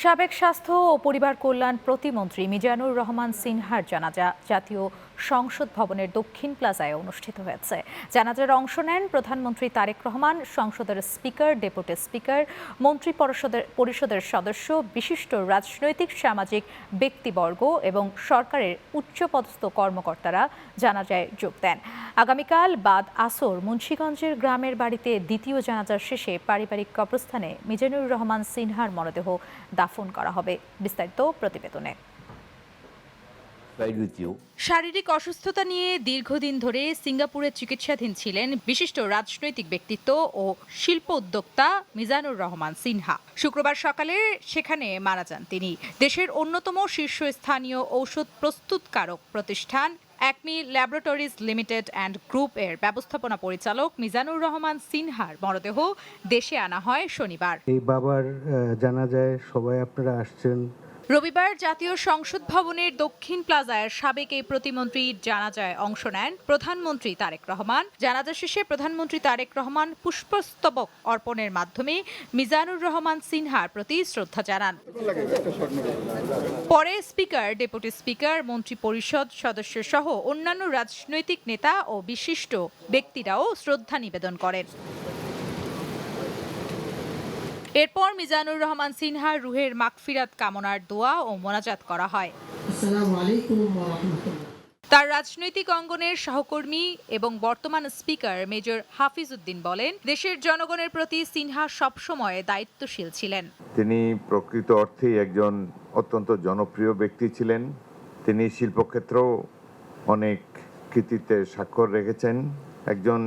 সাবেক স্বাস্থ্য ও পরিবার কল্যাণ প্রতিমন্ত্রী মিজানুর রহমান সিনহার জানাজা জাতীয় সংসদ ভবনের দক্ষিণ প্লাজায় অনুষ্ঠিত হয়েছে। জানাজার অংশ নেন প্রধানমন্ত্রী তারেক রহমান, সংসদের স্পিকার, ডেপুটি স্পিকার, মন্ত্রী পরিষদের সদস্য, বিশিষ্ট রাজনৈতিক সামাজিক ব্যক্তিবর্গ এবং সরকারের উচ্চপদস্থ কর্মকর্তারা জানাজায় যোগ দেন। আগামীকাল বাদ আসর মুন্সিগঞ্জের গ্রামের বাড়িতে দ্বিতীয় জানাজার শেষে পারিবারিক কবরস্থানে মিজানুর রহমান সিনহার মরদেহ দাফন করা হবে। বিস্তারিত প্রতিবেদনে। শারীরিক অসুস্থতা নিয়ে দীর্ঘদিন ধরে সিঙ্গাপুরে চিকিৎসাধীন ছিলেন বিশিষ্ট রাজনৈতিক ব্যক্তিত্ব ও শিল্প উদ্যোক্তা মিজানুর রহমান সিনহা। শুক্রবার সকালে সেখানে মারা যান তিনি। দেশের অন্যতম শীর্ষস্থানীয় ঔষধ প্রস্তুতকারক প্রতিষ্ঠান Acme laboratories limited and group এর ব্যবস্থাপনা পরিচালক মিজানুর রহমান সিনহার মরদেহ দেশে আনা হয় শনিবার। এই বাবার জানাজায় সবাই আপনারা আসছেন। রবিবার জাতীয় সংসদ ভবনের দক্ষিণ প্লাজায় সাবেক এই প্রতিমন্ত্রীর জানাজায় অংশ নেন প্রধানমন্ত্রী তারেক রহমান। জানাজা শেষে প্রধানমন্ত্রী তারেক রহমান পুষ্পস্তবক অর্পণের মাধ্যমে মিজানুর রহমান সিনহার প্রতি শ্রদ্ধা জানান। পরে স্পিকার, ডেপুটি স্পিকার, মন্ত্রী পরিষদ সদস্য সহ অন্যান্য রাজনৈতিক নেতা ও বিশিষ্ট ব্যক্তিরাও শ্রদ্ধা নিবেদন করেন। এরপর মিজানুর রহমান সিনহার রুহের মাগফিরাত কামনার দোয়া ও মোনাজাত করা হয়। তার রাজনৈতিক অঙ্গনের সহকর্মী এবং বর্তমান স্পিকার মেজর হাফিজ উদ্দিন বলেন, দেশের জনগণের প্রতি সিনহা সবসময় দায়িত্বশীল ছিলেন। তিনি প্রকৃত অর্থেই একজন অত্যন্ত জনপ্রিয় ব্যক্তি ছিলেন। তিনি শিল্পক্ষেত্রেও অনেক কৃতিত্বের স্বাক্ষর রেখেছেন। একজন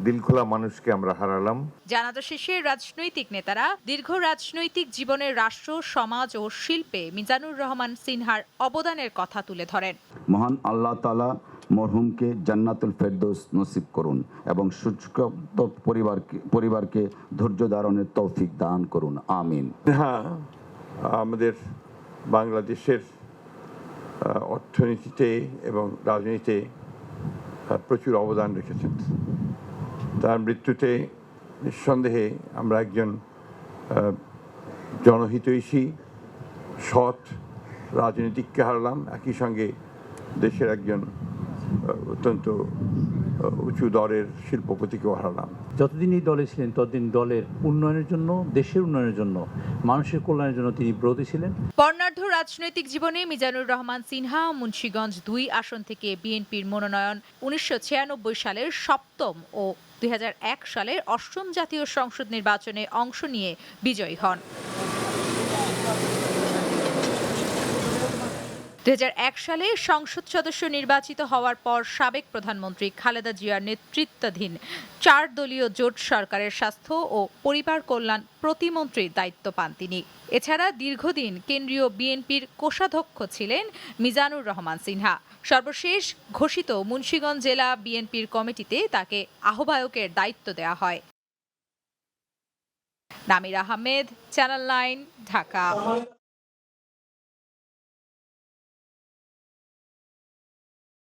দিলখোলা মানুষকে আমরা হারালাম। জানাজা শেষে রাজনৈতিক নেতারা দীর্ঘ রাজনৈতিক জীবনের রাষ্ট্র, সমাজ ও শিল্পে মিজানুর রহমান সিনহার অবদানের কথা তুলে ধরেন। মহান আল্লাহ তাআলা মরহুমকে জান্নাতুল ফেরদৌস নসিব করুন এবং সুস্থ পরিবারকে ধৈর্য ধারণের তৌফিক দান করুন, আমিন। হ্যাঁ, আমাদের বাংলাদেশের অর্থনীতিতে এবং রাজনীতিতে প্রচুর অবদান রেখেছেন। তার মৃত্যুতে নিঃসন্দেহে আমরা একজন জনহিতৈষী, সৎ রাজনীতিককে হারালাম, একই সঙ্গে দেশের একজন অত্যন্ত উঁচু দরের শিল্পপতিকেও হারালাম। যতদিন এই দলে ছিলেন ততদিন দলের উন্নয়নের জন্য, দেশের উন্নয়নের জন্য, মানুষের কল্যাণের জন্য তিনি ব্রতী ছিলেন। বর্ণাঢ্য রাজনৈতিক জীবনে মিজানুর রহমান সিনহা মুন্সিগঞ্জ ২ আসন থেকে বিএনপির মনোনয়ন ১৯৯৬ সালের ৭ম ও ২০০১ সালের ৮ম জাতীয় সংসদ নির্বাচনে অংশ নিয়ে বিজয়ী হন। ২০০১ সালে সংসদ সদস্য নির্বাচিত হওয়ার পর সাবেক প্রধানমন্ত্রী খালেদা জিয়ার নেতৃত্বাধীন ৪ দলীয় জোট সরকারের স্বাস্থ্য ও পরিবার কল্যাণ প্রতিমন্ত্রীর দায়িত্ব পান তিনি। এছাড়া দীর্ঘদিন কেন্দ্রীয় বিএনপির কোষাধ্যক্ষ ছিলেন মিজানুর রহমান সিনহা। সর্বশেষ ঘোষিত মুন্সিগঞ্জ জেলা বিএনপির কমিটিতে তাকে আহ্বায়কের দায়িত্ব দেওয়া হয়। নামির আহমেদ, চ্যানেল 9, ঢাকা।